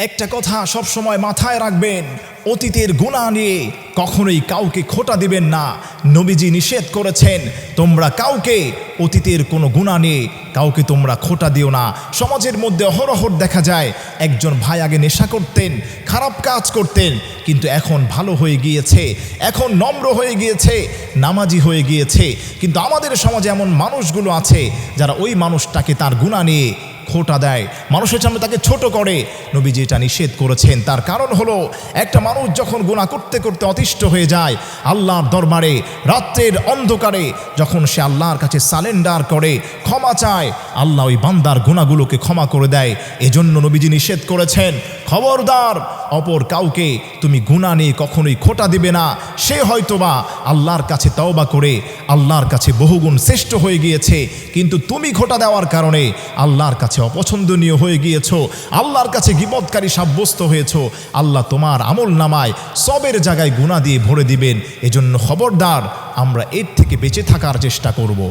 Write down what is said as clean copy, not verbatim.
একটা কথা সব সময় মাথায় রাখবেন, অতীতের গুনাহ নিয়ে কখনোই কাউকে খোঁটা দিবেন না। নবীজি নিষেধ করেছেন, তোমরা কাউকে অতীতের কোনো গুনাহ নিয়ে কাউকে তোমরা খোঁটা দিও না। সমাজের মধ্যে অহরহ দেখা যায় একজন ভাই আগে নেশা করতেন, খারাপ কাজ করতেন, কিন্তু এখন ভালো হয়ে গিয়েছে, এখন নম্র হয়ে গিয়েছে, নামাজি হয়ে গিয়েছে। কিন্তু আমাদের সমাজে এমন মানুষগুলো আছে যারা ওই মানুষটাকে তার গুনাহ নিয়ে খোঁটা দেয়, মানুষের সামনে তাকে ছোট করে। নবীজি এটা নিষেধ করেছেন। তার কারণ হলো, একটা মানুষ যখন গুনাহ করতে করতে অতিষ্ঠ হয়ে যায়, আল্লাহর দরবারে রাত্রের অন্ধকারে যখন সে আল্লাহর কাছে সালেন্ডার করে ক্ষমা চায়, আল্লাহ ওই বান্দার গুনাহগুলোকে ক্ষমা করে দেয়। এজন্য নবীজি নিষেধ করেছেন, খবরদার অপর কাউকে তুমি গুনাহ নিয়ে কখনোই খোঁটা দিবে না। সে হয়তোবা আল্লাহর কাছে তওবা করে আল্লাহর কাছে বহুগুণ শ্রেষ্ঠ হয়ে গিয়েছে, কিন্তু তুমি খোঁটা দেওয়ার কারণে আল্লাহর কাছে অপছন্দনীয় হয়ে গিয়েছো, আল্লাহর কাছে গীবতকারী সাব্যস্ত হয়েছো। আল্লাহ তোমার আমল নামায় সবের জায়গায় গুনাহ দিয়ে ভরে দিবেন। এজন্য খবরদার, আমরা এর থেকে বেঁচে থাকার চেষ্টা করব।